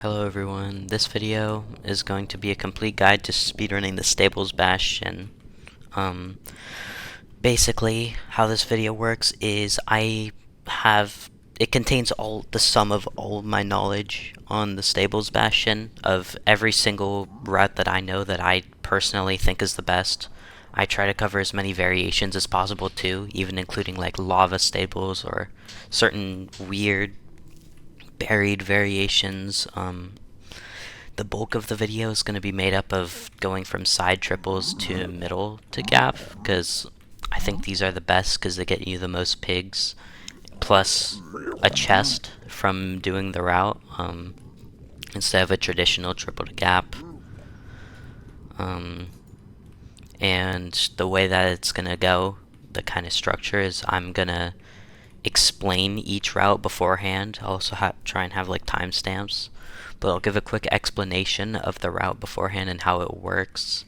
Hello everyone, this video is going to be a complete guide to speedrunning the Stables Bastion. Basically, how this video works is it contains all the sum of all of my knowledge on the Stables Bastion of every single route that I know that I personally think is the best. I try to cover as many variations as possible too, even including like lava stables or certain weird buried variations. The bulk of the video is going to be made up of going from side triples to middle to gap, because I think these are the best because they get you the most pigs, plus a chest from doing the route, instead of a traditional triple to gap. And the way that it's going to go, the kind of structure is I'm going to explain each route beforehand. I'll also try and have like timestamps, but I'll give a quick explanation of the route beforehand and how it works.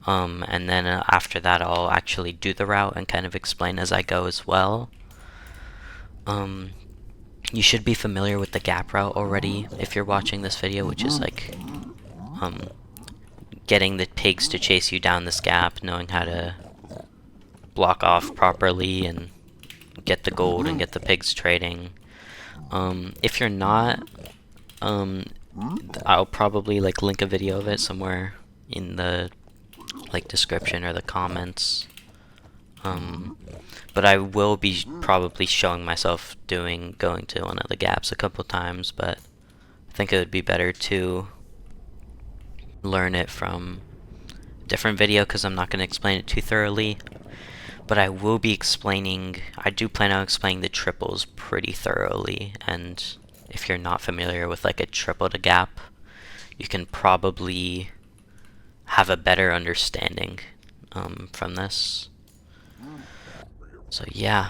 And then after that I'll actually do the route and kind of explain as I go as well. You should be familiar with the gap route already if you're watching this video, which is like getting the pigs to chase you down this gap, knowing how to block off properly and get the gold and get the pigs trading. If you're not, I'll probably like link a video of it somewhere in the like description or the comments. But I will be probably showing myself going to one of the gaps a couple times, but I think it would be better to learn it from a different video because I'm not going to explain it too thoroughly. But I will be I do plan on explaining the triples pretty thoroughly, and if you're not familiar with like a triple to gap, you can probably have a better understanding from this. So yeah.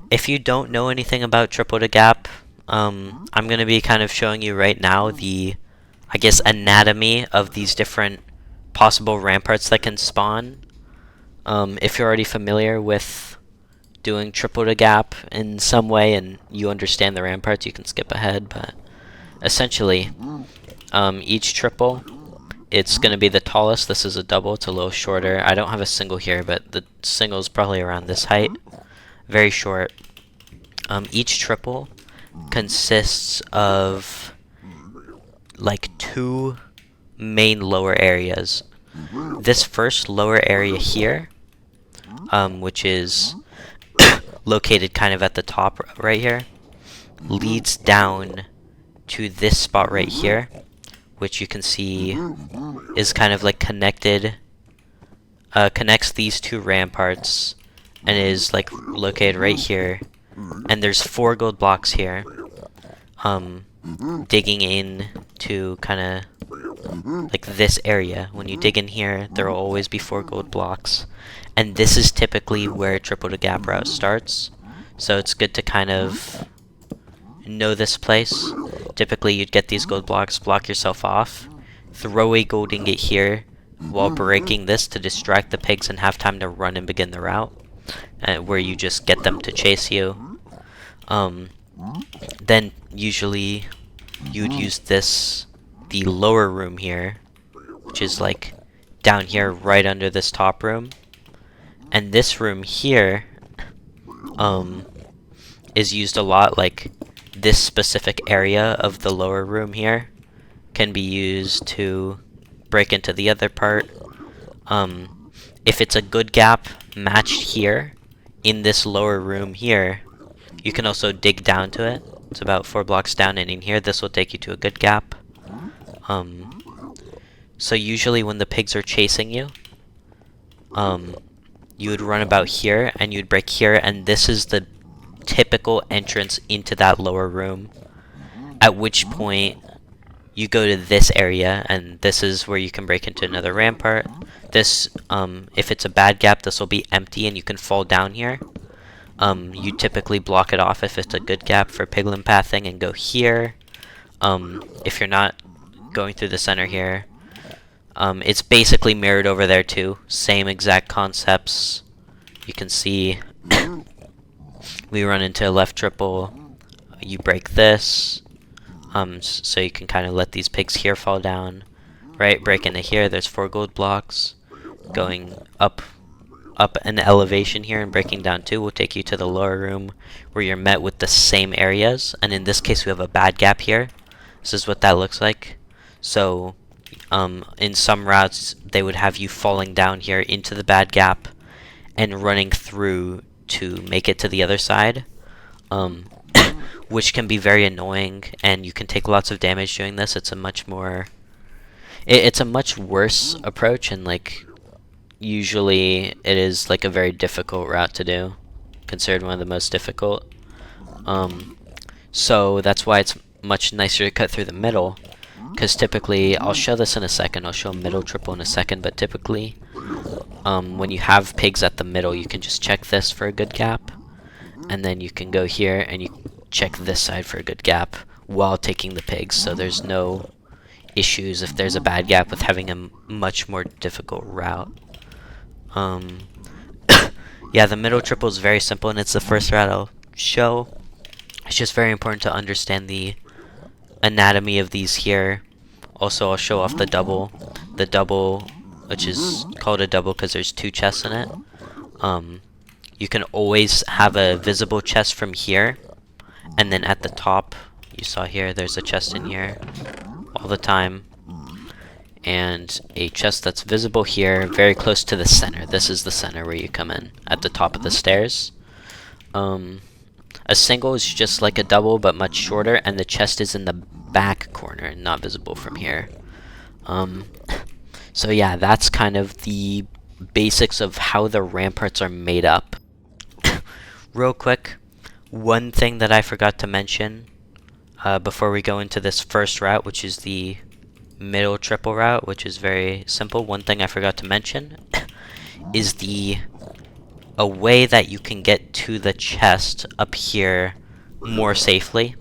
If you don't know anything about triple to gap, I'm going to be kind of showing you right now the, I guess, anatomy of these different possible ramparts that can spawn. If you're already familiar with doing triple to gap in some way and you understand the ramparts, you can skip ahead, but essentially each triple, it's going to be the tallest. This is a double, it's a little shorter. I don't have a single here, but the single is probably around this height, very short. Each triple consists of like two main lower areas. This first lower area here, which is located kind of at the top right here, leads down to this spot right here, which you can see is kind of like connected, connects these two ramparts, and is like located right here. And there's 4 gold blocks here, digging in to kind of like this area. When you dig in here, there will always be 4 gold blocks, and this is typically where triple to gap route starts, so it's good to kind of know this place. Typically you'd get these gold blocks, block yourself off, throw a gold ingot here while breaking this to distract the pigs and have time to run and begin the route, where you just get them to chase you. Then usually you'd use the lower room here, which is like down here right under this top room, and this room here is used a lot. Like this specific area of the lower room here can be used to break into the other part. If it's a good gap matched here in this lower room here, you can also dig down to it. It's about 4 blocks down, and in here this will take you to a good gap. So usually when the pigs are chasing you, you would run about here and you'd break here, and this is the typical entrance into that lower room, at which point you go to this area, and this is where you can break into another rampart. This, if it's a bad gap, this will be empty and you can fall down here. You typically block it off if it's a good gap for piglin pathing and go here. If you're not going through the center here, it's basically mirrored over there too. Same exact concepts. You can see we run into a left triple, you break this, So you can kind of let these pigs here fall down, right? Break into here. There's 4 gold blocks. Going up an elevation here and breaking down 2 will take you to the lower room where you're met with the same areas. And in this case, we have a bad gap here. This is what that looks like. So in some routes, they would have you falling down here into the bad gap and running through to make it to the other side. Which can be very annoying, and you can take lots of damage doing this. It's a much more... It's a much worse approach, and like usually it is like a very difficult route to do, considered one of the most difficult. So that's why it's much nicer to cut through the middle, because typically, I'll show this in a second, I'll show middle triple in a second, but typically when you have pigs at the middle, you can just check this for a good gap, and then you can go here and you check this side for a good gap while taking the pigs, so there's no issues if there's a bad gap with having a much more difficult route. Yeah, the middle triple is very simple, and it's the first route I'll show. It's just very important to understand the anatomy of these here. Also, I'll show off the double. The double, which is called a double because there's 2 chests in it. You can always have a visible chest from here, and then at the top, you saw here, there's a chest in here all the time, and a chest that's visible here, very close to the center. This is the center where you come in, at the top of the stairs. A single is just like a double, but much shorter, and the chest is in the back corner, not visible from here. So yeah, that's kind of the basics of how the ramparts are made up. Real quick, one thing that I forgot to mention before we go into this first route, which is the middle triple route, which is very simple. One thing I forgot to mention is a way that you can get to the chest up here more safely.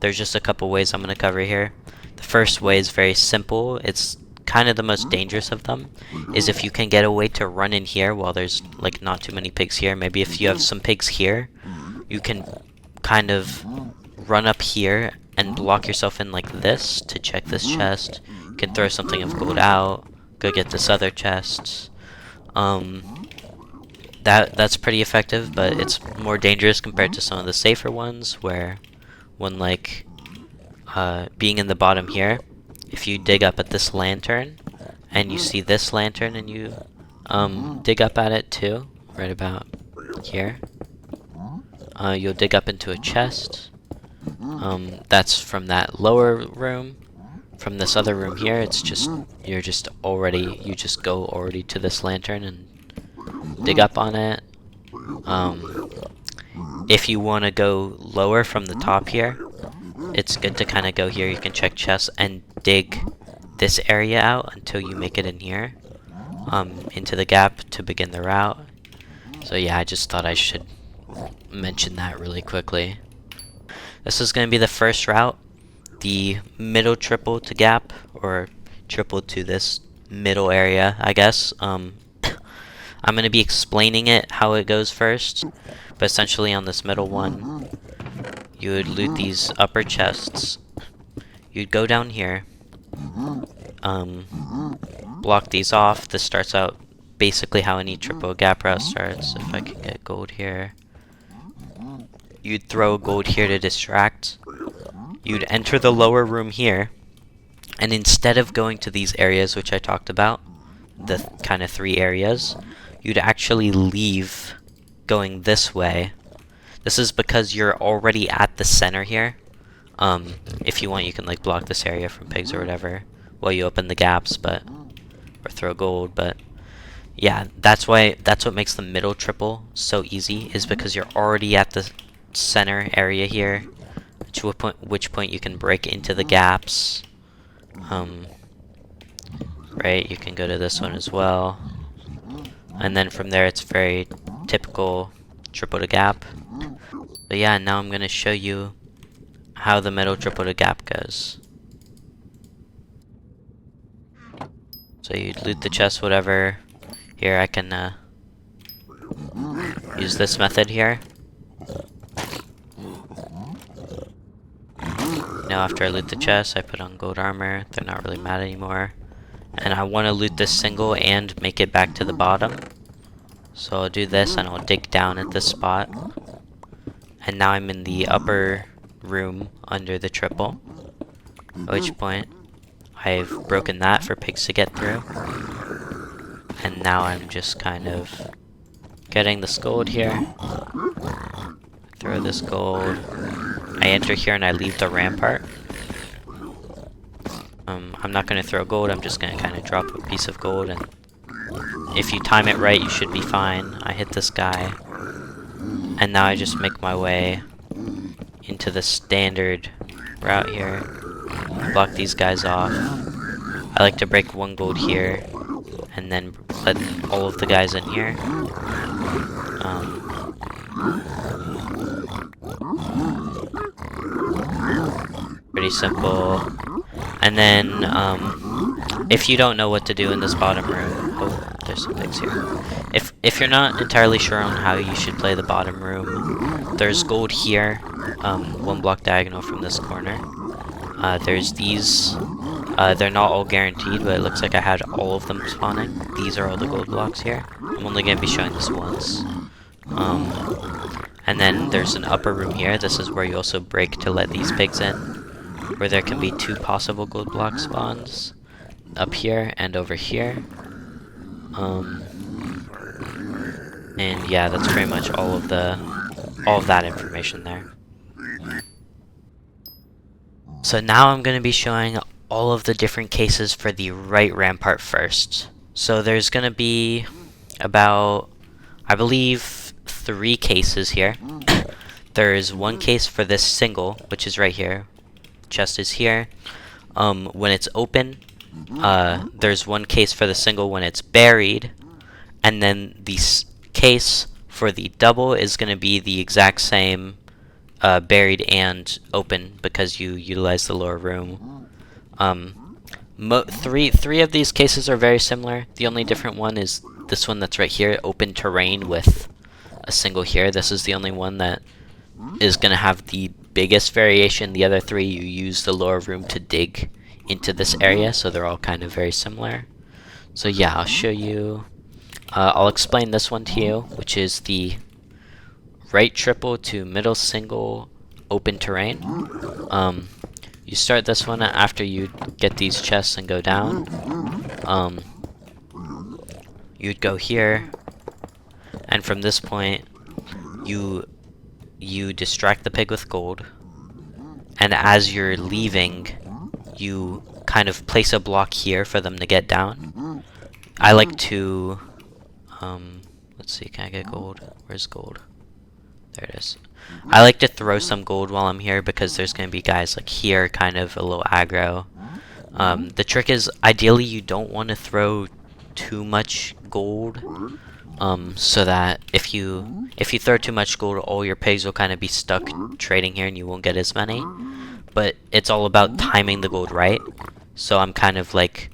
There's just a couple ways I'm going to cover here. The first way is very simple. It's kind of the most dangerous of them, is if you can get a way to run in here while there's like not too many pigs here. Maybe if you have some pigs here, you can kind of run up here and block yourself in like this to check this chest. You can throw something of gold out, go get this other chest. That's pretty effective, but it's more dangerous compared to some of the safer ones, where one like being in the bottom here, if you dig up at this lantern and you see this lantern and you dig up at it too, right about here, you'll dig up into a chest. That's from that lower room. From this other room here, it's just you just go already to this lantern and dig up on it. If you want to go lower from the top here, it's good to kind of go here. You can check chests and dig this area out until you make it in here, into the gap to begin the route. So yeah, I just thought I should mention that really quickly. This is going to be the first route, the middle triple to gap, or triple to this middle area, I guess. I'm going to be explaining it, how it goes first, but essentially on this middle one, you would loot these upper chests. You'd go down here, block these off. This starts out basically how any triple gap route starts. If I can get gold here. You'd throw gold here to distract. You'd enter the lower room here, and instead of going to these areas which I talked about, the kind of 3 areas, you'd actually leave going this way. This is because you're already at the center here. If you want, you can like block this area from pigs or whatever while you open the gaps, or throw gold, but yeah, that's what makes the middle triple so easy, is because you're already at the center area here, to which point you can break into the gaps. Right, you can go to this one as well, and then from there it's very typical triple to gap. But yeah, now I'm going to show you how the middle triple to gap goes. So you loot the chest, whatever. Here I can use this method here. Now after I loot the chest, I put on gold armor. They're not really mad anymore. And I want to loot this single and make it back to the bottom. So I'll do this and I'll dig down at this spot. And now I'm in the upper room under the triple. At which point, I've broken that for pigs to get through. And now I'm just kind of getting this gold here. Throw this gold. I enter here and I leave the rampart. I'm not going to throw gold, I'm just going to kind of drop a piece of gold, and if you time it right, you should be fine. I hit this guy, and now I just make my way into the standard route here. Block these guys off. I like to break one gold here, and then let all of the guys in here. Pretty simple. And then, if you don't know what to do in this bottom room, oh, there's some pigs here. If you're not entirely sure on how you should play the bottom room, there's gold here, one block diagonal from this corner. There's these, they're not all guaranteed, but it looks like I had all of them spawning. These are all the gold blocks here. I'm only going to be showing this once. And then there's an upper room here. This is where you also break to let these pigs in, where there can be 2 possible gold block spawns, up here and over here. And yeah, that's pretty much all of that information there. So now I'm going to be showing all of the different cases for the right rampart first. So there's going to be about, I believe, 3 cases here. There's one case for this single, which is right here. Chest is here. When it's open, there's one case for the single when it's buried, and then the case for the double is going to be the exact same, buried and open, because you utilize the lower room. Three of these cases are very similar. The only different one is this one that's right here, open terrain with a single here. This is the only one that is going to have the biggest variation. The other 3, you use the lower room to dig into this area, so they're all kind of very similar. So yeah, I'll show you. I'll explain this one to you, which is the right triple to middle single open terrain. You start this one after you get these chests and go down. You'd go here, and from this point, you distract the pig with gold, and as you're leaving, you kind of place a block here for them to get down. I like to, let's see, can I get gold? Where's gold? There it is. I like to throw some gold while I'm here because there's going to be guys like here, kind of a little aggro. The trick is, ideally you don't want to throw too much gold, so that if you throw too much gold, all your pigs will kind of be stuck trading here and you won't get as many. But it's all about timing the gold right. So I'm kind of like,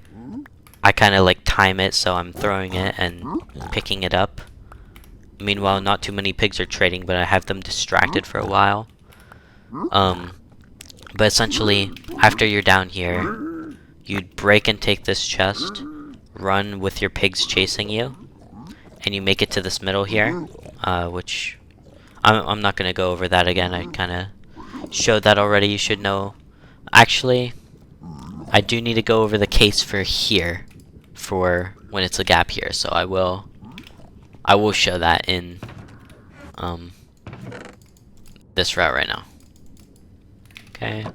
I kind of like time it, so I'm throwing it and picking it up. Meanwhile, not too many pigs are trading, but I have them distracted for a while. But essentially, after you're down here, you'd break and take this chest, run with your pigs chasing you, and you make it to this middle here, which I'm not going to go over that again. I kind of showed that already. You should know. Actually, I do need to go over the case for here, for when it's a gap here, so I will show that in this route right now. Okay.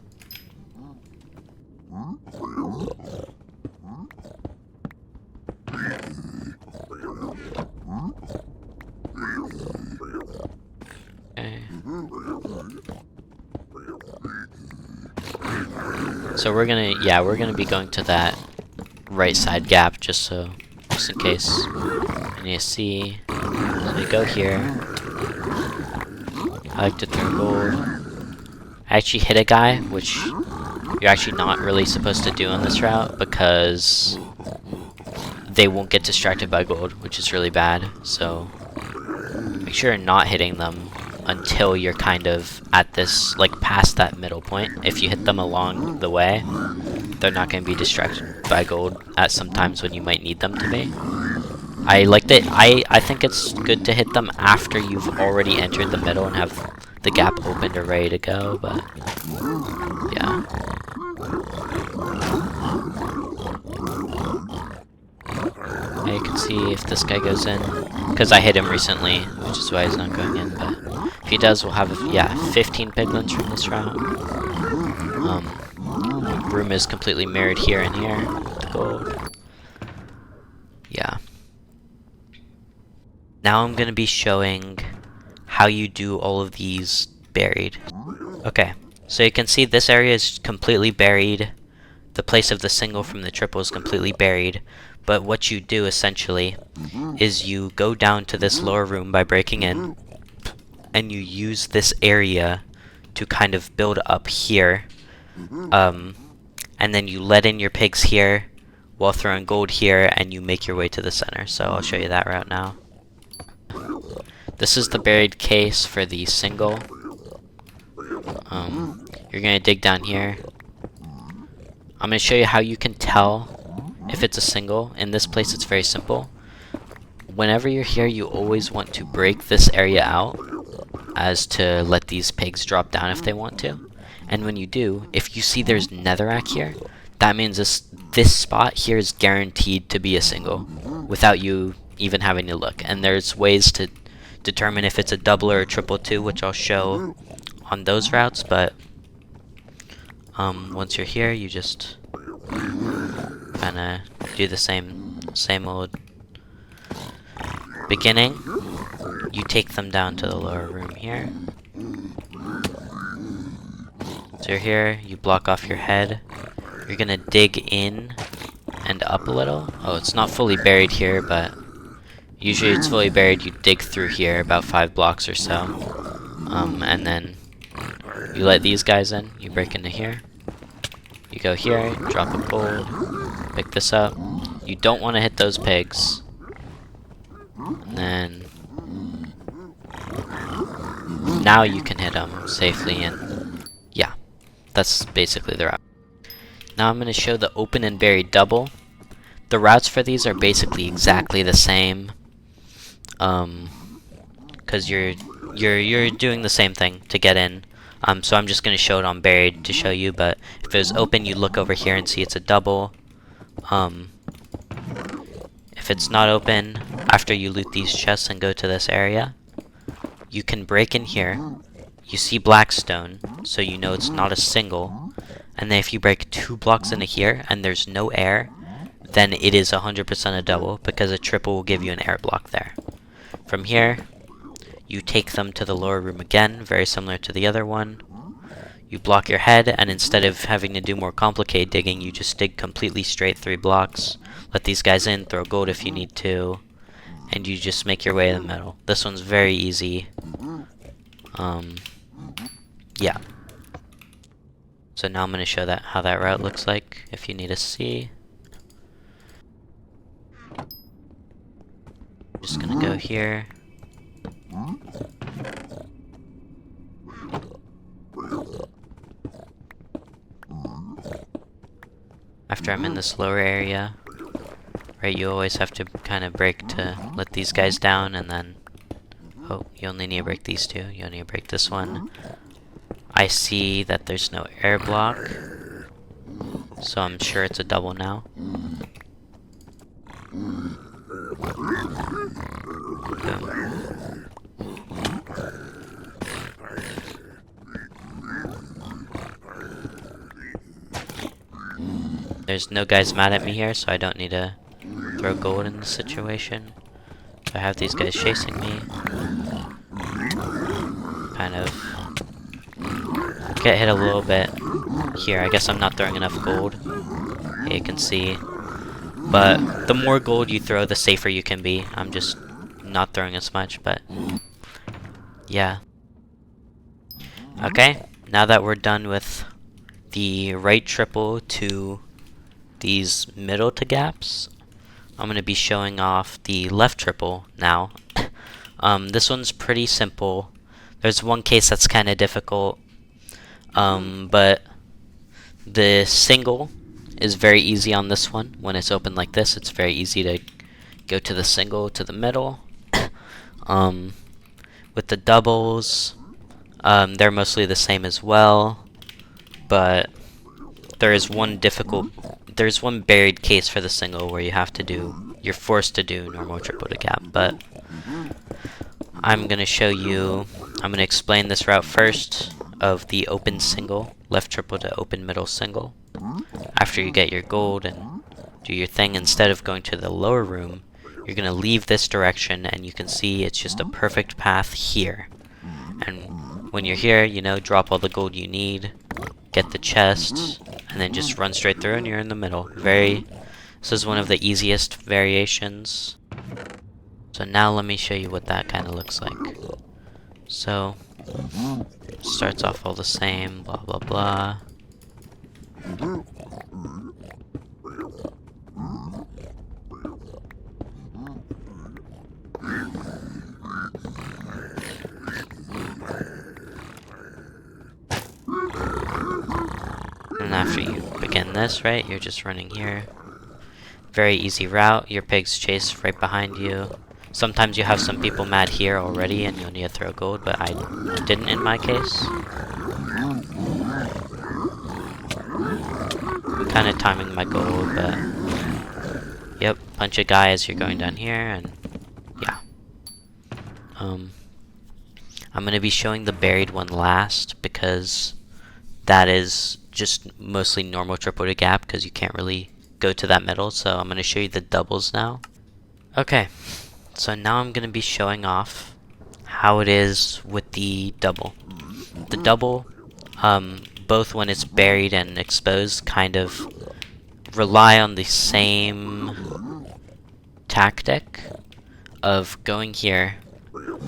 So we're gonna be going to that right side gap just in case. And you see, so we go here. I like to throw gold. I actually hit a guy, which you're actually not really supposed to do on this route because they won't get distracted by gold, which is really bad. So make sure you're not hitting them until you're kind of at this, like, past that middle point. If you hit them along the way, they're not going to be distracted by gold at some times when you might need them to be. I think it's good to hit them after you've already entered the middle and have the gap opened or ready to go, but yeah. Yeah, you can see if this guy goes in, because I hit him recently, which is why he's not going in, but if he does, we'll have, 15 piglins from this route. Room is completely mirrored here and here, with gold. Yeah. Now I'm going to be showing how you do all of these buried. Okay, so you can see this area is completely buried. The place of the single from the triple is completely buried. But what you do essentially is you go down to this lower room by breaking in, and you use this area to kind of build up here. And then you let in your pigs here while throwing gold here, and you make your way to the center. So I'll show you that route now. This is the buried case for the single. You're gonna dig down here. I'm gonna show you how you can tell if it's a single. In this place, it's very simple. Whenever you're here, you always want to break this area out as to let these pigs drop down if they want to. And when you do, if you see there's netherrack here, that means this spot here is guaranteed to be a single without you even having to look. And there's ways to determine if it's a double or a triple too, which I'll show on those routes, but once you're here, you just kind of do the same old beginning. You take them down to the lower room here. So you're here, you block off your head. You're gonna dig in and up a little. Oh, it's not fully buried here, but usually it's fully buried. You dig through here about 5 blocks or so. And then you let these guys in. You break into here. You go here, drop a gold, pick this up. You don't want to hit those pigs. And then now you can hit them safely, and yeah, that's basically the route. Now I'm going to show the open and buried double. The routes for these are basically exactly the same, because you're doing the same thing to get in. So I'm just going to show it on buried to show you, but if it was open, you look over here and see it's a double. If it's not open, after you loot these chests and go to this area, you can break in here. You see black stone, so you know it's not a single. And then if you break 2 blocks into here and there's no air, then it is 100% a double, because a triple will give you an air block there. From here, you take them to the lower room again, very similar to the other one. You block your head, and instead of having to do more complicated digging, you just dig completely straight 3 blocks. Let these guys in, throw gold if you need to, and you just make your way in the middle. This one's very easy. Yeah. So now I'm going to show how that route looks like, if you need to see. Just going to go here. After I'm in this lower area, right, you always have to kind of break to let these guys down, and then, oh, you only need to break these 2, you only need to break this one. I see that there's no air block, so I'm sure it's a double now. There's no guys mad at me here, so I don't need to throw gold in this situation. I have these guys chasing me. Kind of get hit a little bit here. I guess I'm not throwing enough gold. Yeah, you can see. But the more gold you throw, the safer you can be. I'm just not throwing as much, but yeah. Okay, now that we're done with the right triple to these middle to gaps, I'm going to be showing off the left triple now. This one's pretty simple. There's one case that's kind of difficult, but the single is very easy on this one. When it's open like this, it's very easy to go to the single to the middle. With the doubles, they're mostly the same as well, but there's one buried case for the single where you're forced to do normal triple to gap, but I'm going to explain this route first of the open single, left triple to open middle single. After you get your gold and do your thing, instead of going to the lower room, you're going to leave this direction, and you can see it's just a perfect path here. And when you're here, drop all the gold you need, get the chest, and then just run straight through and you're in the middle. This is one of the easiest variations. So now let me show you what that kind of looks like. So, starts off all the same, blah blah blah. And after you begin this, right, you're just running here. Very easy route. Your pigs chase right behind you. Sometimes you have some people mad here already and you'll need to throw gold, but I didn't in my case. I'm kind of timing my gold, but yep, punch a guy as you're going down here, and yeah. I'm going to be showing the buried one last because that is just mostly normal triple to gap because you can't really go to that middle, so I'm going to show you the doubles now. Okay, so now I'm going to be showing off how it is with the double. The double, both when it's buried and exposed, kind of rely on the same tactic of going here,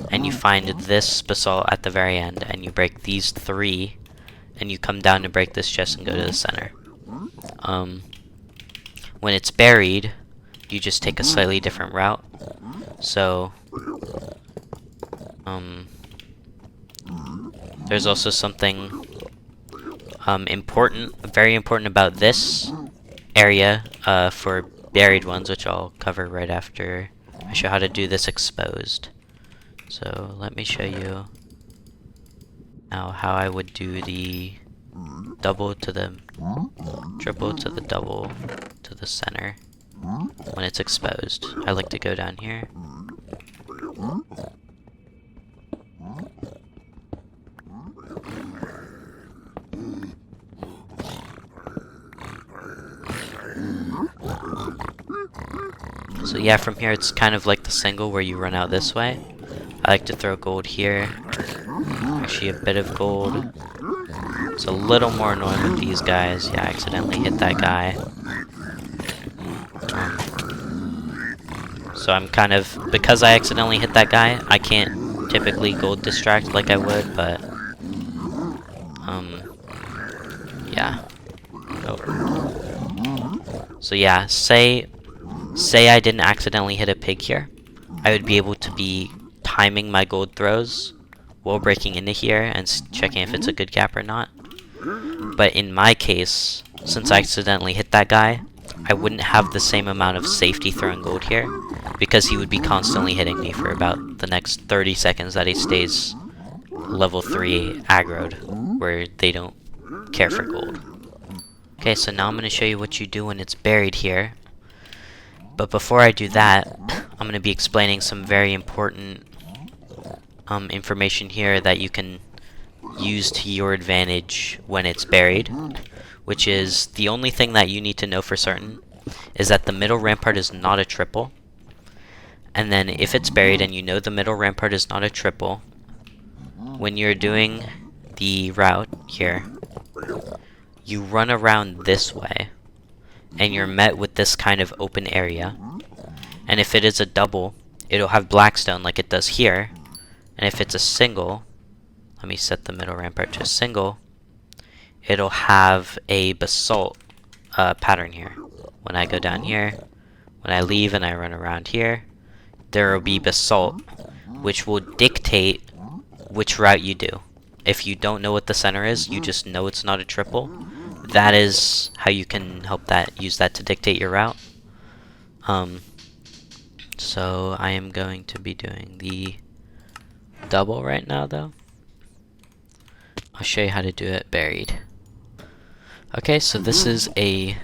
and you find this basalt at the very end, and you break these three, and you come down to break this chest and go to the center. When it's buried, you just take a slightly different route. So, there's also something very important about this area for buried ones, which I'll cover right after I show how to do this exposed. So let me show you now how I would do the double to the triple to the double to the center when it's exposed. I like to go down here. So yeah, from here it's kind of like the single where you run out this way. I like to throw gold here. Actually a bit of gold. It's a little more annoying with these guys. Yeah, I accidentally hit that guy. So I'm kind of, because I accidentally hit that guy, I can't typically gold distract like I would, but yeah. So yeah, say I didn't accidentally hit a pig here, I would be able to be timing my gold throws while breaking into here and checking if it's a good gap or not. But in my case, since I accidentally hit that guy, I wouldn't have the same amount of safety throwing gold here, because he would be constantly hitting me for about the next 30 seconds that he stays level 3 aggroed, where they don't care for gold. Okay, so now I'm going to show you what you do when it's buried here. But before I do that, I'm going to be explaining some very important information here that you can use to your advantage when it's buried, which is the only thing that you need to know for certain is that the middle rampart is not a triple. And then if it's buried and you know the middle rampart is not a triple, when you're doing the route here, you run around this way and you're met with this kind of open area. And if it is a double, it'll have blackstone like it does here. And if it's a single, let me set the middle rampart to a single, it'll have a basalt pattern here. When I go down here, when I leave and I run around here, there will be basalt, which will dictate which route you do. If you don't know what the center is, you just know it's not a triple. That is how you can use that to dictate your route. So I am going to be doing the double right now, though. I'll show you how to do it buried. Okay, so this is a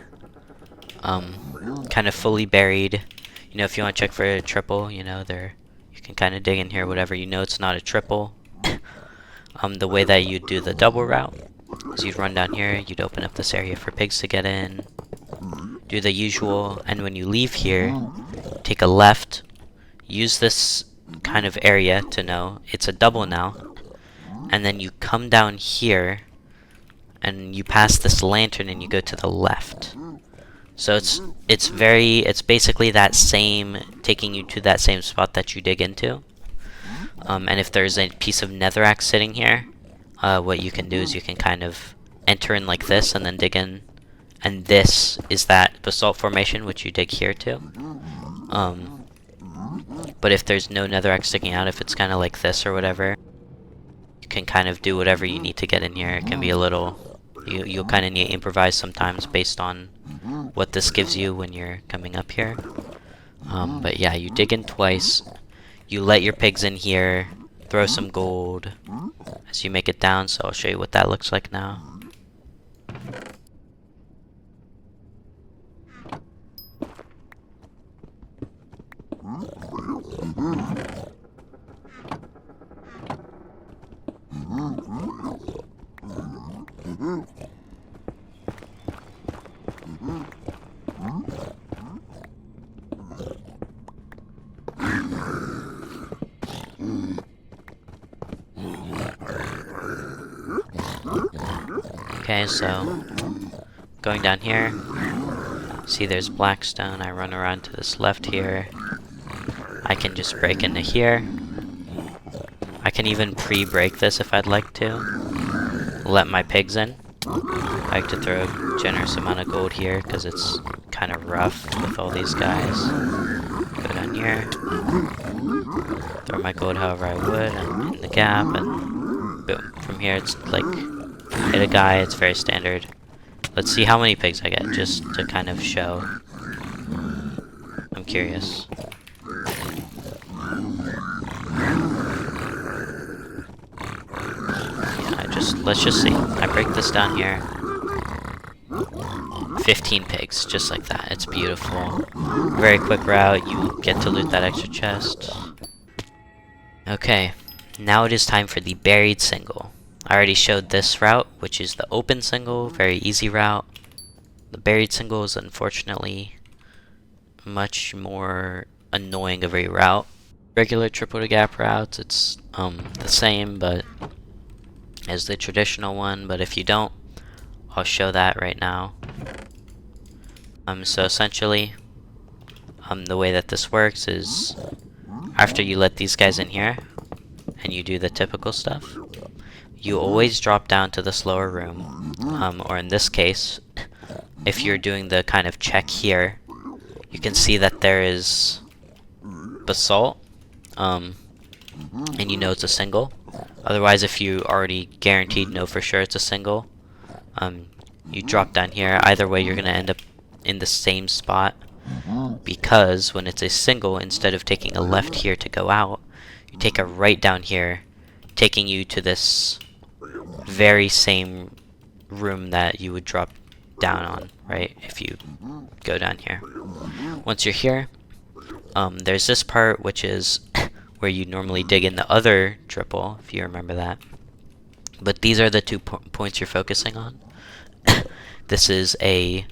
kind of fully buried. You know, if you want to check for a triple, you know, you can kind of dig in here, whatever. You know, it's not a triple. The way that you do the double route is you'd run down here, you'd open up this area for pigs to get in, do the usual, and when you leave here, take a left, use this kind of area to know it's a double now, and then you come down here, and you pass this lantern and you go to the left. So it's basically that same, taking you to that same spot that you dig into. And if there's a piece of netherrack sitting here, what you can do is you can kind of enter in like this and then dig in. And this is that basalt formation, which you dig here too. But if there's no netherrack sticking out, if it's kind of like this or whatever, you can kind of do whatever you need to get in here. It can be a little, you'll kind of need to improvise sometimes based on what this gives you when you're coming up here. But yeah, you dig in twice. You let your pigs in here, throw some gold as you make it down, so I'll show you what that looks like now. Okay, so going down here, see there's black stone. I run around to this left here. I can just break into here. I can even pre-break this if I'd like to. Let my pigs in. I like to throw a generous amount of gold here because it's kind of rough with all these guys. Go down here. Throw my gold however I would and in the gap, and boom. From here it's like hit a guy, it's very standard. Let's see how many pigs I get, just to kind of show. I'm curious. Yeah, let's just see. I break this down here. 15 pigs, just like that. It's beautiful. Very quick route, you get to loot that extra chest. Okay, now it is time for the buried single. I already showed this route, which is the open single, very easy route. The buried single is unfortunately much more annoying of a route. Regular triple to gap routes, it's the same but as the traditional one, but if you don't, I'll show that right now. So essentially, the way that this works is after you let these guys in here and you do the typical stuff, you always drop down to this lower room, or in this case, if you're doing the kind of check here, you can see that there is basalt, and you know it's a single. Otherwise, if you already guaranteed know for sure it's a single, you drop down here. Either way, you're going to end up in the same spot, because when it's a single, instead of taking a left here to go out, you take a right down here, taking you to this very same room that you would drop down on, right, if you go down here. Once you're here, there's this part which is where you normally dig in the other triple, if you remember that. But these are the two points you're focusing on. This is a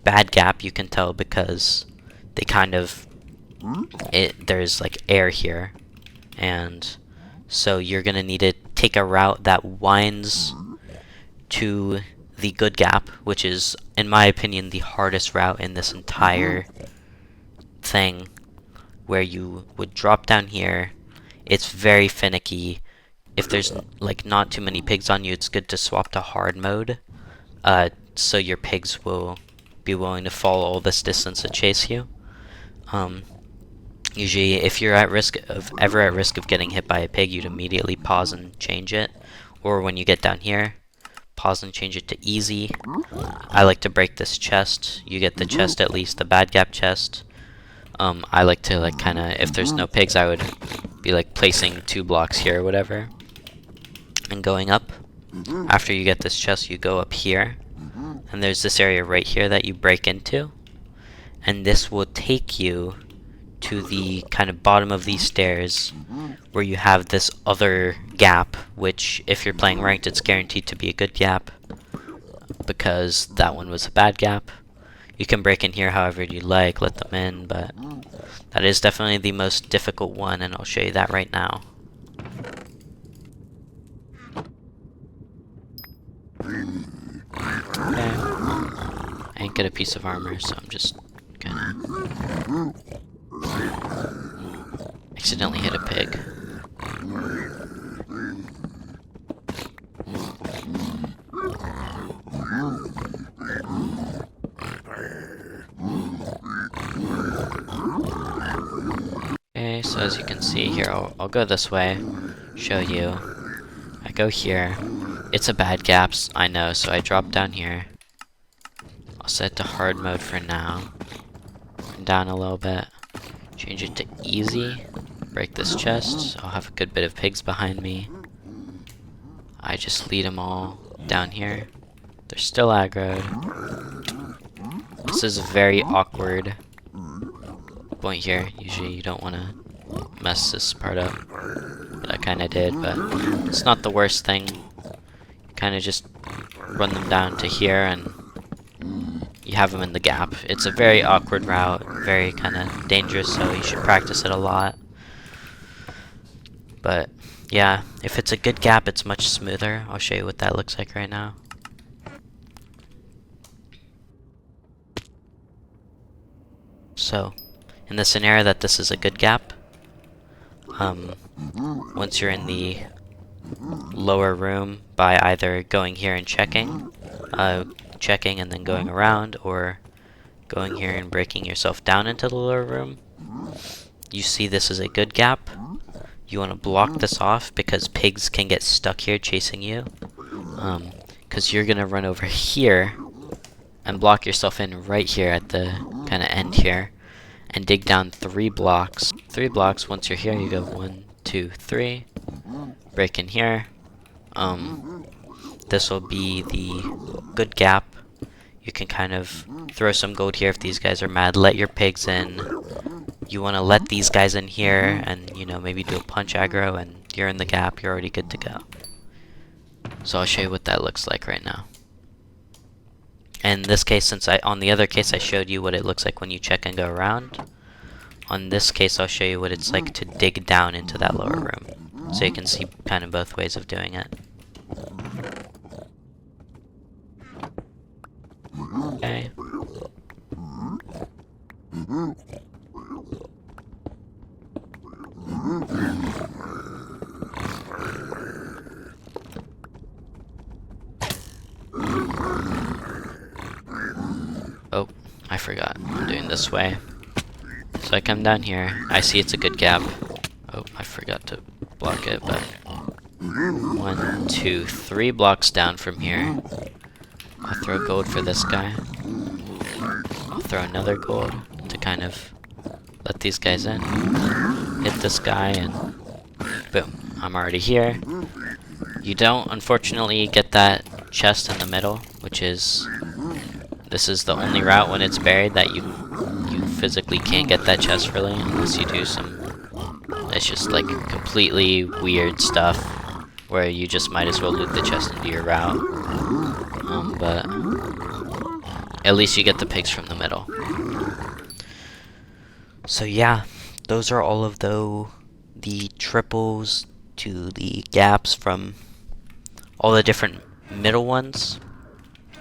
bad gap, you can tell, because they kind of, there's like air here, and so you're gonna need to take a route that winds to the good gap, which is, in my opinion, the hardest route in this entire thing, where you would drop down here. It's very finicky. If there's like not too many pigs on you, it's good to swap to hard mode, so your pigs will be willing to fall all this distance to chase you. Usually, if you're ever at risk of getting hit by a pig, you'd immediately pause and change it. Or when you get down here, pause and change it to easy. I like to break this chest. You get the chest, at least the bad gap chest. I like to like kind of, if there's no pigs, I would be like placing 2 blocks here or whatever, and going up. After you get this chest, you go up here, and there's this area right here that you break into, and this will take you to the kind of bottom of these stairs where you have this other gap, which if you're playing ranked, it's guaranteed to be a good gap because that one was a bad gap. You can break in here however you like, let them in, but that is definitely the most difficult one, and I'll show you that right now. Okay. I ain't get a piece of armor, so I'm just gonna accidentally hit a pig. Okay, so as you can see here, I'll go this way, show you. I go here. It's a bad gaps, I know, so I drop down here. I'll set to hard mode for now. Down a little bit. Change it to easy. Break this chest. I'll have a good bit of pigs behind me. I just lead them all down here. They're still aggroed. This is a very awkward point here. Usually you don't want to mess this part up. But I kind of did, but it's not the worst thing. You kind of just run them down to here and you have them in the gap. It's a very awkward route, very kind of dangerous, so you should practice it a lot. But yeah, if it's a good gap, it's much smoother. I'll show you what that looks like right now. So, in the scenario that this is a good gap, once you're in the lower room, by either going here and checking and then going around, or going here and breaking yourself down into the lower room, you see this is a good gap. You want to block this off because pigs can get stuck here chasing you, because you're gonna run over here and block yourself in right here at the kind of end here and dig down 3 blocks. 3 blocks. Once you're here, you go 1, 2, 3, break in here. This will be the good gap. You can kind of throw some gold here if these guys are mad. Let your pigs in. You want to let these guys in here and, you know, maybe do a punch aggro, and you're in the gap. You're already good to go. So I'll show you what that looks like right now. In this case, since on the other case I showed you what it looks like when you check and go around, on this case I'll show you what it's like to dig down into that lower room. So you can see kind of both ways of doing it. Okay. Oh, I forgot. I'm doing this way. So I come down here. I see it's a good gap. Oh, I forgot to block it, but 1, 2, 3 blocks down from here. I'll throw gold for this guy. I'll throw another gold to kind of let these guys in. Hit this guy and boom, I'm already here. You don't, unfortunately, get that chest in the middle, which is, this is the only route when it's buried that you physically can't get that chest really, unless you do some, it's just like completely weird stuff where you just might as well loot the chest into your route. But at least you get the pigs from the middle. So yeah, those are all of the triples to the gaps from all the different middle ones.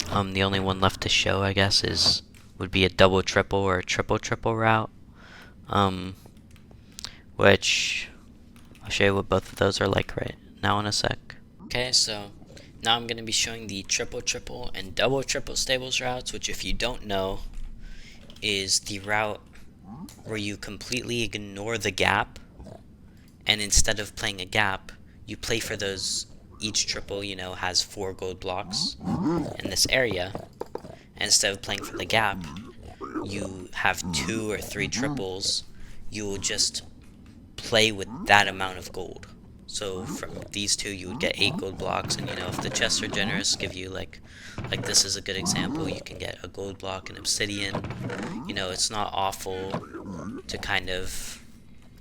The only one left to show, I guess, would be a double triple or a triple triple route. Which I'll show you what both of those are like right now in a sec. Okay, so now I'm going to be showing the triple triple and double triple stables routes, which if you don't know is the route where you completely ignore the gap, and instead of playing a gap, you play for those. Each triple, you know, has 4 gold blocks in this area. And instead of playing for the gap, you have 2 or 3 triples. You will just play with that amount of gold. So from these two, you would get 8 gold blocks, and you know, if the chests are generous, give you like this is a good example. You can get a gold block and obsidian. You know, it's not awful to kind of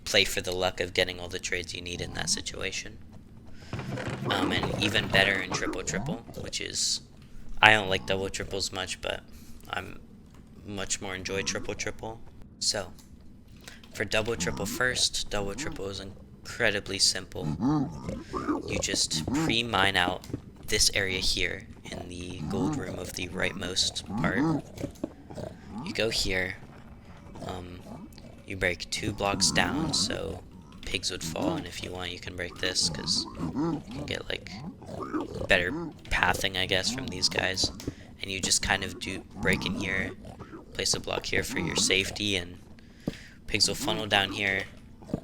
play for the luck of getting all the trades you need in that situation. And even better in triple, which is, I don't like double triples much, but I'm much more enjoy triple. So for double triple first, double triple is incredibly simple. You just pre-mine out this area here in the gold room of the rightmost part. You go here, you break 2 blocks down, so pigs would fall, and if you want, you can break this, because you can get like better pathing, I guess, from these guys. And you just kind of do break in here, place a block here for your safety, and pigs will funnel down here.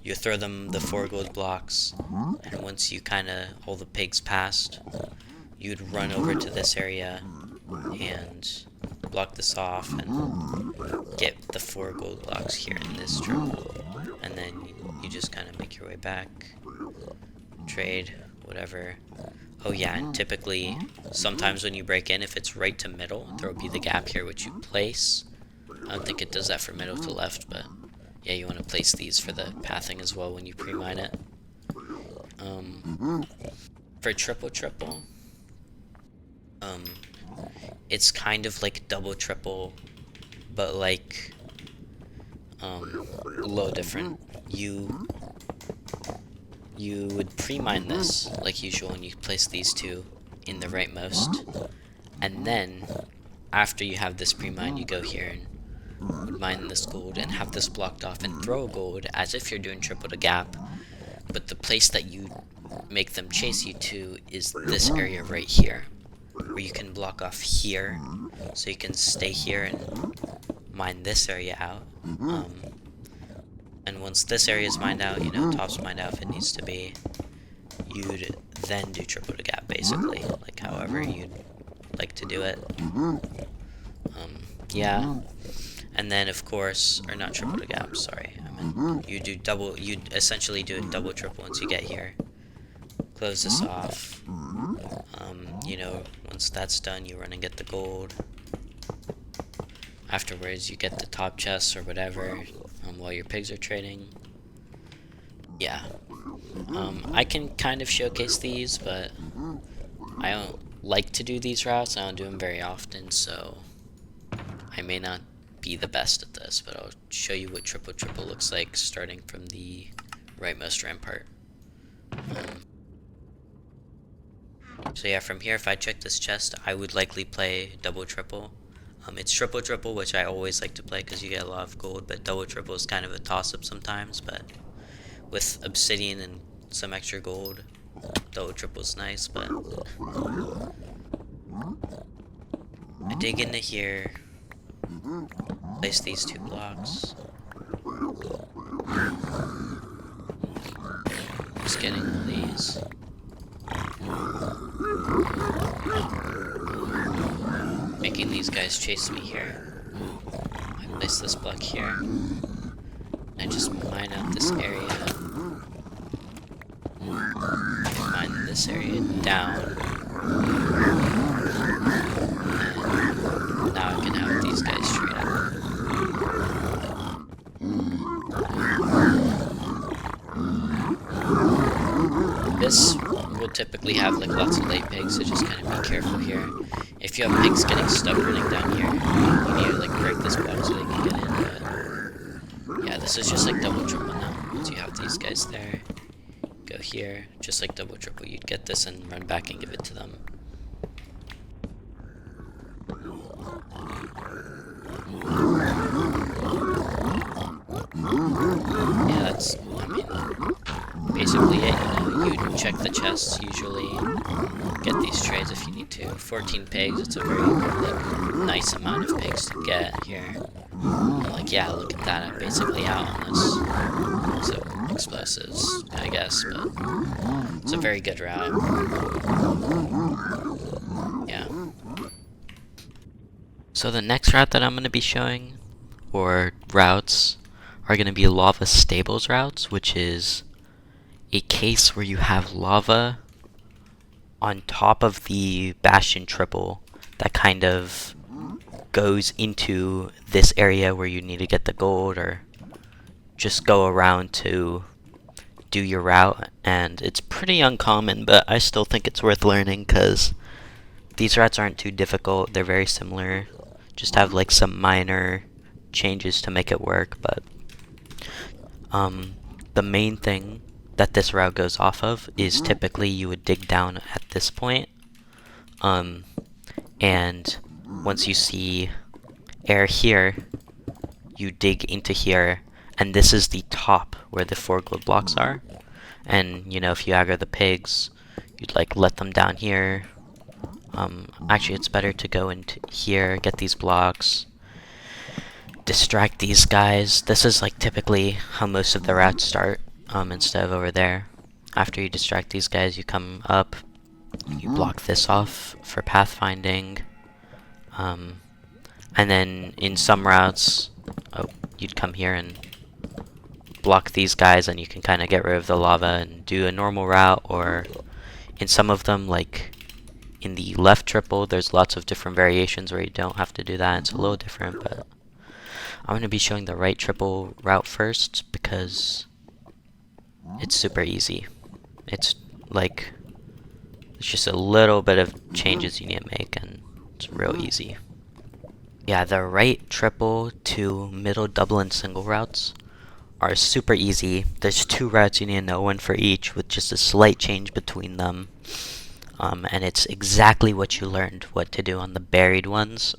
You throw them the 4 gold blocks, and once you kind of all the pigs passed, you'd run over to this area and block this off and get the 4 gold blocks here in this triple, and then you just kind of make your way back, trade, whatever. Oh yeah, and typically, sometimes when you break in, if it's right to middle, there will be the gap here which you place. I don't think it does that for middle to left, but yeah, you want to place these for the pathing as well when you pre-mine it. For triple, it's kind of like double triple, but like a little different. You would pre-mine this like usual, and you place these 2 in the rightmost, and then after you have this pre-mine, you go here and would mine this gold and have this blocked off and throw a gold as if you're doing triple to gap. But the place that you make them chase you to is this area right here, where you can block off here, so you can stay here and mine this area out. And once this area is mined out, you know, top's mined out if it needs to be, you'd then do triple to gap, basically, like however you'd like to do it. Yeah. And then, of course, or not triple to gap, sorry, I meant you'd essentially do a double triple once you get here. Close this off. You know, once that's done, you run and get the gold. Afterwards, you get the top chests or whatever, while your pigs are trading. Yeah. I can kind of showcase these, but I don't like to do these routes. I don't do them very often, so I may not be the best at this, but I'll show you what triple looks like starting from the rightmost rampart. So yeah, from here, if I check this chest, I would likely play double triple. It's triple, which I always like to play because you get a lot of gold, but double triple is kind of a toss-up sometimes, but with obsidian and some extra gold, double triple is nice. But I dig into here, place these 2 blocks, just getting all these. Making these guys chase me here. I place this block here. I just mine out this area. Mine this area down. And now I can have these guys trade up. This will typically have like lots of late pigs, so just kind of be careful here. If you have pigs getting stuck running down here, you need to like break this block so they can get in. But yeah, this is just like double triple now. Once you have these guys there, go here, just like double triple. You'd get this and run back and give it to them. Yeah, that's, I mean, basically it. You know, you check the chests usually, get these trades if you need to. 14 pigs, it's a very like, nice amount of pigs to get here. Like, yeah, look at that, I'm basically out on this. So, explosives, I guess, but it's a very good route. Yeah. So the next route that I'm going to be showing, or routes, are going to be lava stables routes, which is a case where you have lava on top of the Bastion triple that kind of goes into this area where you need to get the gold or just go around to do your route. And it's pretty uncommon, but I still think it's worth learning because these routes aren't too difficult. They're very similar. Just have like some minor changes to make it work, but the main thing that this route goes off of is typically you would dig down at this point, and once you see air here, you dig into here, and this is the top where the 4 gold blocks are. And you know, if you aggro the pigs, you'd like let them down here. Actually, it's better to go into here, get these blocks, distract these guys. This is like typically how most of the routes start, instead of over there. After you distract these guys, you come up, you block this off for pathfinding, and then in some routes, you'd come here and block these guys, and you can kind of get rid of the lava and do a normal route. Or in some of them, like in the left triple, there's lots of different variations where you don't have to do that. It's a little different, but I'm going to be showing the right triple route first because it's super easy. It's like, it's just a little bit of changes you need to make, and it's real easy. Yeah, the right triple to middle double and single routes are super easy. There's 2 routes you need to know, one for each, with just a slight change between them. And it's exactly what you learned what to do on the buried ones.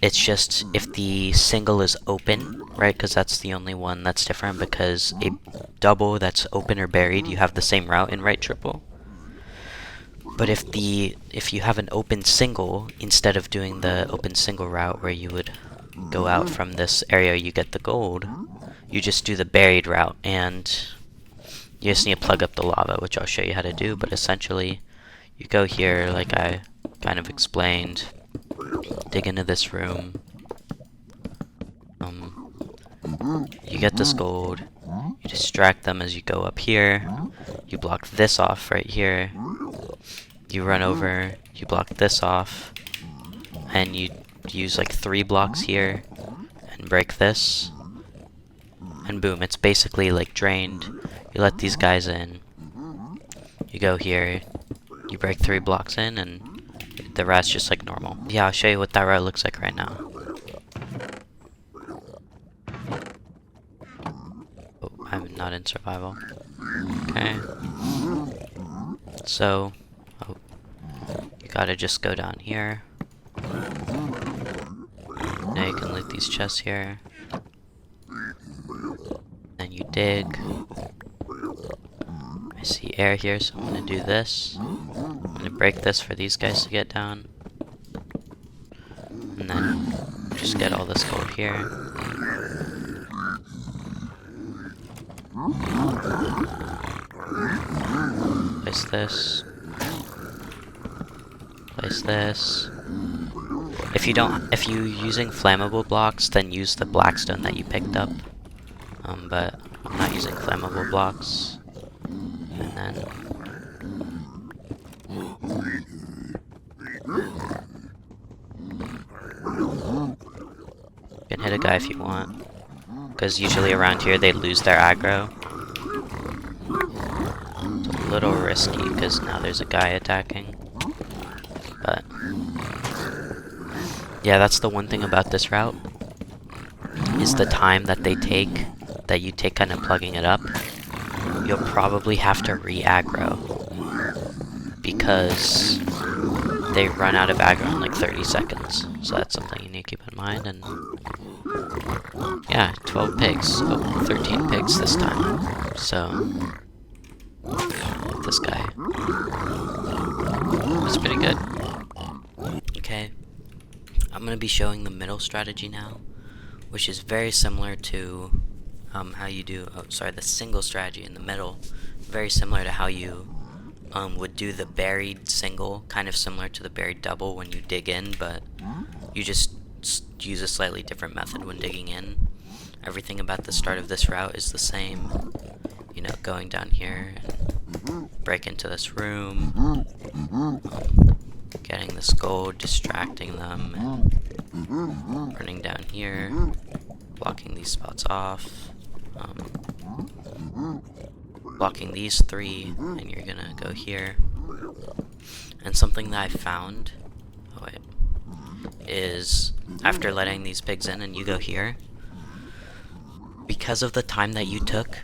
It's just if the single is open, right, because that's the only one that's different, because a double that's open or buried, you have the same route in right triple. But if you have an open single, instead of doing the open single route where you would go out from this area you get the gold, you just do the buried route, and you just need to plug up the lava, which I'll show you how to do. But essentially, you go here like I kind of explained, dig into this room, you get this gold, you distract them as you go up here, you block this off right here, you run over, you block this off, and you use like 3 blocks here and break this, and boom, it's basically like drained. You let these guys in, you go here, you break 3 blocks in, and the route's just like normal. Yeah, I'll show you what that route looks like right now. Oh, I'm not in survival. Okay. So, you gotta just go down here. Now you can loot these chests here. Then you dig. I see air here, so I'm gonna do this. I'm gonna break this for these guys to get down. And then just get all this gold here. Place this. Place this. If you're using flammable blocks, then use the blackstone that you picked up. But I'm not using flammable blocks. And then you can hit a guy if you want, because usually around here they lose their aggro. It's a little risky because now there's a guy attacking. But yeah, that's the one thing about this route, is the time that you take kind of plugging it up. You'll probably have to re-aggro because they run out of aggro in like 30 seconds. So that's something you need to keep in mind. And yeah, 12 pigs. Oh, 13 pigs this time. So this guy. It's pretty good. Okay. I'm going to be showing the middle strategy now, which is very similar to how you do, the single strategy in the middle, very similar to how you would do the buried single, kind of similar to the buried double when you dig in, but you just use a slightly different method when digging in. Everything about the start of this route is the same. You know, going down here and break into this room, getting this gold, distracting them, and running down here, blocking these spots off, blocking these 3, and you're gonna go here. And something that I found, is after letting these pigs in and you go here, because of the time that you took,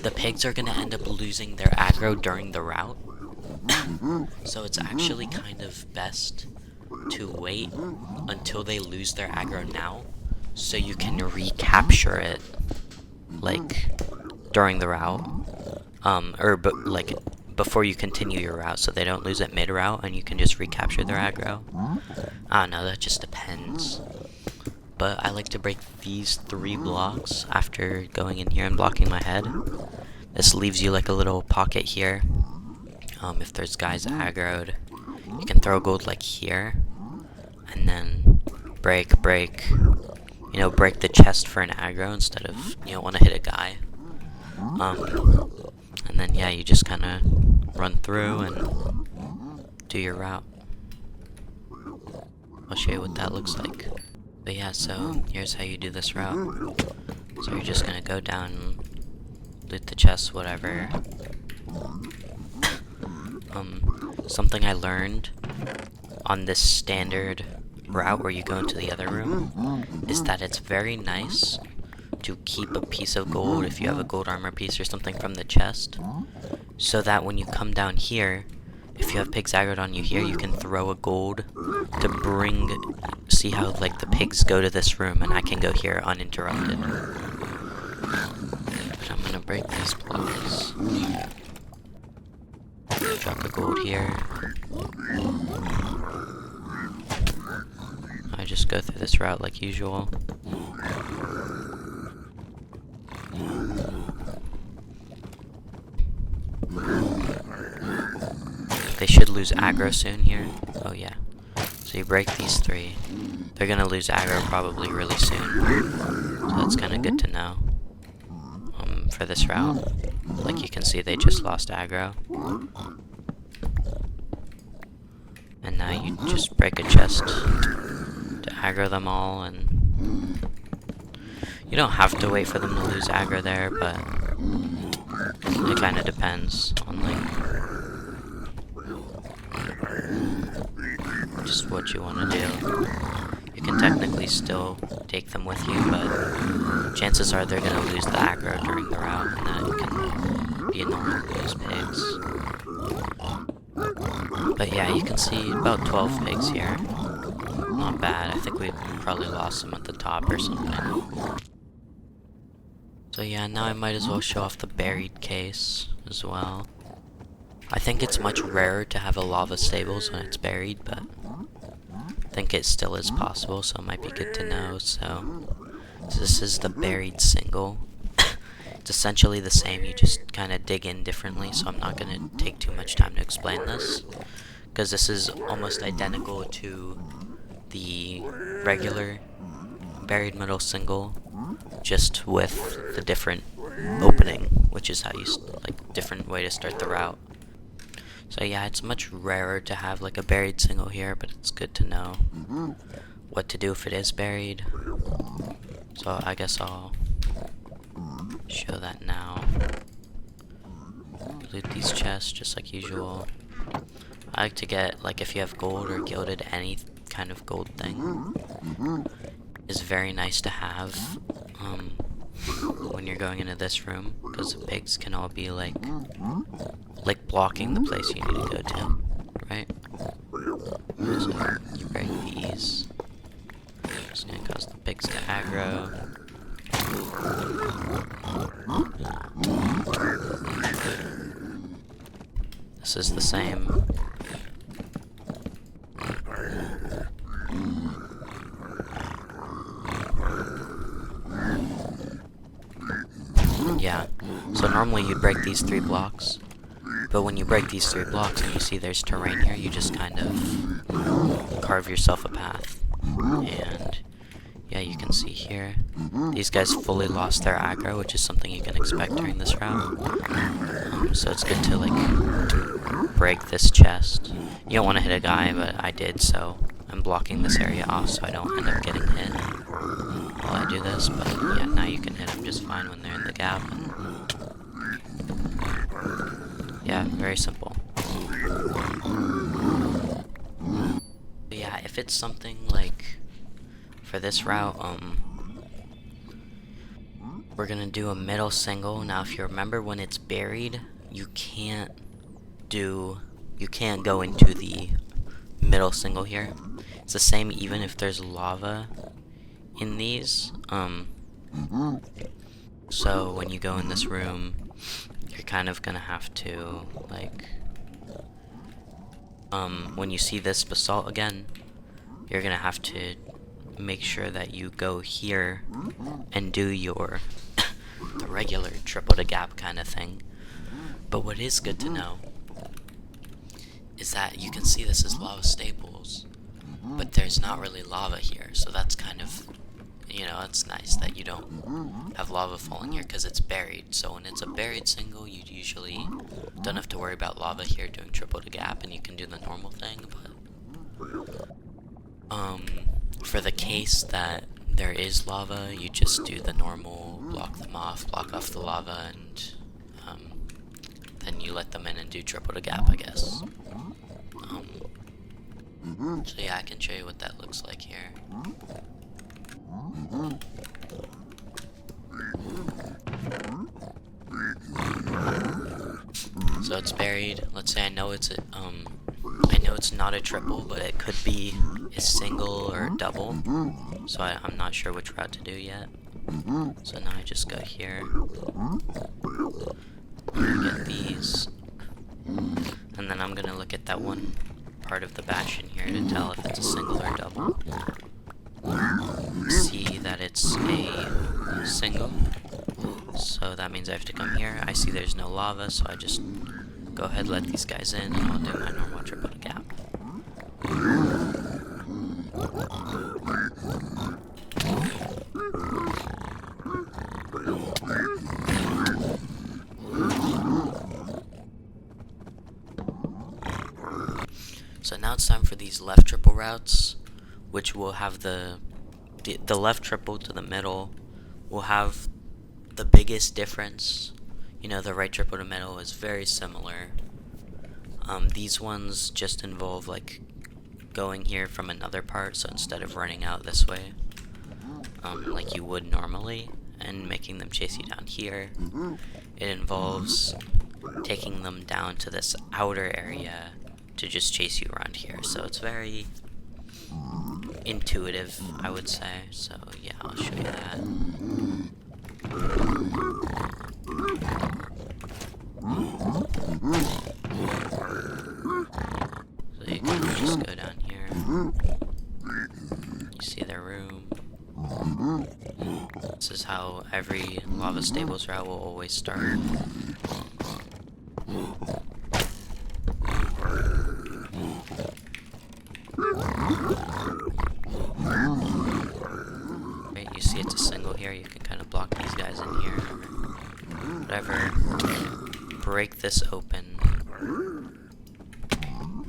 the pigs are gonna end up losing their aggro during the route. So it's actually kind of best to wait until they lose their aggro now, so you can recapture it, like, during the route, before you continue your route, so they don't lose it mid-route, and you can just recapture their aggro. I don't know, that just depends. But I like to break these 3 blocks after going in here and blocking my head. This leaves you like a little pocket here. If there's guys aggroed, you can throw gold like here, and then break, you know, break the chest for an aggro instead of, you don't want to hit a guy. And then, yeah, you just kind of run through and do your route. I'll show you what that looks like. But yeah, so here's how you do this route. So you're just gonna go down, loot the chest, whatever. Something I learned on this standard route where you go into the other room is that it's very nice to keep a piece of gold if you have a gold armor piece or something from the chest, so that when you come down here, if you have pigs aggroed on you here, you can throw a gold to bring, see how like the pigs go to this room and I can go here uninterrupted. But I'm gonna break these blocks. Drop a gold here. I just go through this route like usual. They should lose aggro soon here. Oh yeah. So you break these 3. They're gonna lose aggro probably really soon. So that's kinda good to know. For this route. Like you can see, they just lost aggro. And now you just break a chest to aggro them all, and you don't have to wait for them to lose aggro there, but it kinda depends on like just what you wanna do. You can technically still take them with you, but chances are they're gonna lose the aggro during the route, and that can be annoying for those pigs. But yeah, you can see about 12 pigs here. Not bad. I think we probably lost them at the top or something. So yeah, now I might as well show off the buried case as well. I think it's much rarer to have a lava stables when it's buried, but I think it still is possible, so it might be good to know. So this is the buried single. It's essentially the same, you just kind of dig in differently, so I'm not going to take too much time to explain this, because this is almost identical to the regular buried middle single, just with the different opening, which is how you, like, different way to start the route. So yeah, it's much rarer to have like a buried single here, but it's good to know what to do if it is buried. So I guess I'll show that now. Loot these chests just like usual. I like to get, like, if you have gold or gilded, any kind of gold thing is very nice to have when you're going into this room, because the pigs can all be like blocking the place you need to go to, right? So you break these. It's gonna cause the pigs to aggro. This is the same. Yeah. So normally you'd break these 3 blocks. But when you break these 3 blocks and you see there's terrain here, you just kind of carve yourself a path. And yeah, you can see here, these guys fully lost their aggro, which is something you can expect during this route. So it's good to like break this chest. You don't want to hit a guy, but I did, so I'm blocking this area off so I don't end up getting hit while I do this. But yeah, now you can hit them just fine when they're in the gap. Yeah, very simple. But yeah, if it's something like for this route, we're gonna do a middle single. Now, if you remember, when it's buried, you can't go into the middle single here. It's the same even if there's lava in these. So when you go in this room, you're kind of gonna have to, like, when you see this basalt again, you're gonna have to make sure that you go here and do your the regular triple to gap kind of thing. But what is good to know is that you can see this is lava staples, but there's not really lava here, so that's kind of, you know, it's nice that you don't have lava falling here because it's buried. So when it's a buried single, you usually don't have to worry about lava here doing triple to gap, and you can do the normal thing. But for the case that there is lava, you just do the normal block off the lava, and then you let them in and do triple to gap, I guess. So yeah, I can show you what that looks like here. So it's buried. Let's say I know it's not a triple, but it could be a single or a double. So I'm not sure which route to do yet. So now I just go here. Get these. And then I'm gonna look at that one part of the Bastion here to tell if it's a single or double. See that it's a single, so that means I have to come here. I see there's no lava, so I just go ahead, let these guys in, and I'll do my normal triple to gap. So now it's time for these left triple routes, which will have the left triple to the middle will have the biggest difference. You know, the right triple to middle is very similar. These ones just involve like going here from another part, so instead of running out this way, like you would normally, and making them chase you down here, it involves taking them down to this outer area to just chase you around here. So it's very intuitive, I would say. So yeah, I'll show you that. So you can just go down here. You see their room. This is how every lava stables route will always start. Right, you see it's a single here, you can kind of block these guys in here, whatever, break this open,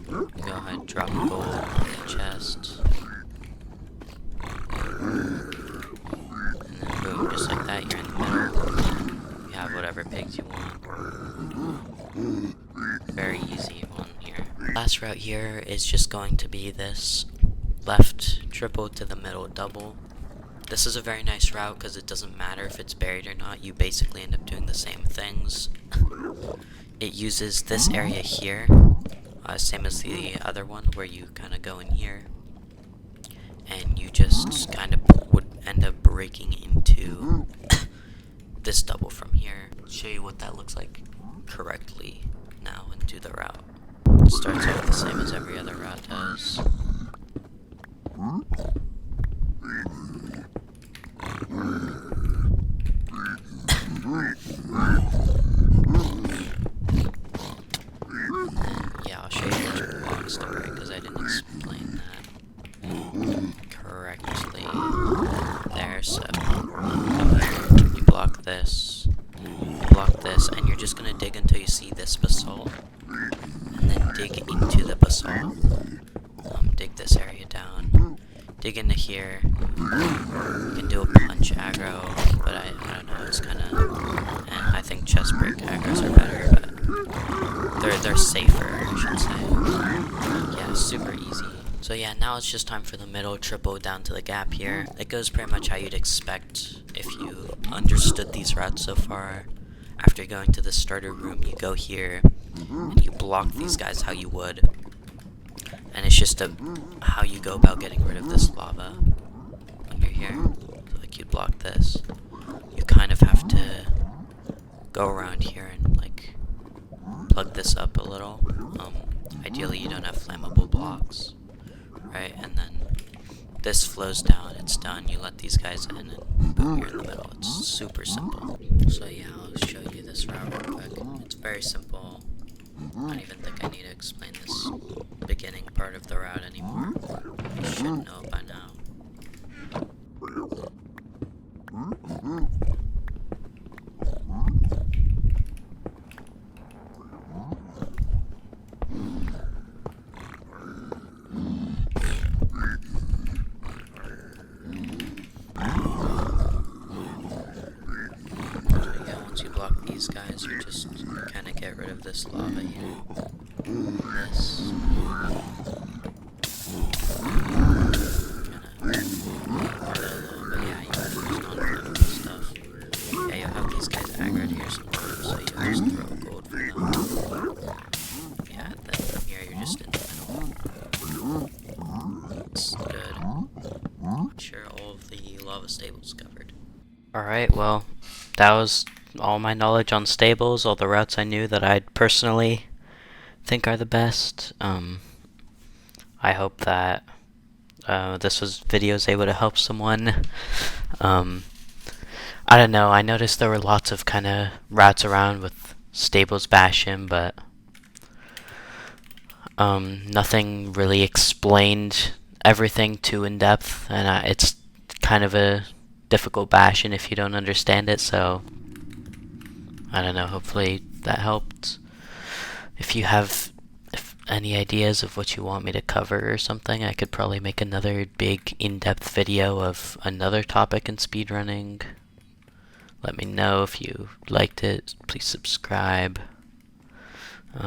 go ahead, drop gold on the chest, and then boom, just like that, you're in the middle, you have whatever pigs you want. Very easy one here. Last route here is just going to be this left triple to the middle double. This is a very nice route because it doesn't matter if it's buried or not, you basically end up doing the same things. It uses this area here, same as the other one, where you kind of go in here and you just kind of would end up breaking into this double from here. I'll show you what that looks like correctly now and do the route. It starts out the same as every other route does. So come here, you block this, and you're just gonna dig until you see this basalt, and then dig into the basalt. Dig this area down. Dig into here. You can do a punch aggro, but I don't know. It's kind of. I think chest break aggros are better, but they're safer, I should say. Yeah, super easy. So yeah, now it's just time for the middle triple down to the gap here. It goes pretty much how you'd expect if you understood these routes so far. After going to the starter room, you go here and you block these guys how you would. And it's just how you go about getting rid of this lava when you're here. So like you'd block this. You kind of have to go around here and like plug this up a little. Ideally you don't have flammable blocks. Right, and then this flows down, it's done, you let these guys in, and boom, you're in the middle. It's super simple. So yeah, I'll show you this route real quick. It's very simple. I don't even think I need to explain this beginning part of the route anymore. You should know by now. These guys, you just kind of get rid of this lava here. This. But yeah, you can use non-flammable stuff. Yeah, you'll have these guys aggroed here sometimes, so you'll just throw gold for them. Yeah, then from here you're just in the middle. It's good. I'm sure all of the lava stables covered. Alright, well, that was all my knowledge on stables, all the routes I knew that I'd personally think are the best. I hope that this video was able to help someone. I don't know, I noticed there were lots of kind of routes around with stables Bastion, but nothing really explained everything too in depth, and it's kind of a difficult Bastion if you don't understand it, so I don't know, hopefully that helped. If you have any ideas of what you want me to cover or something, I could probably make another big in-depth video of another topic in speedrunning. Let me know if you liked it. Please subscribe.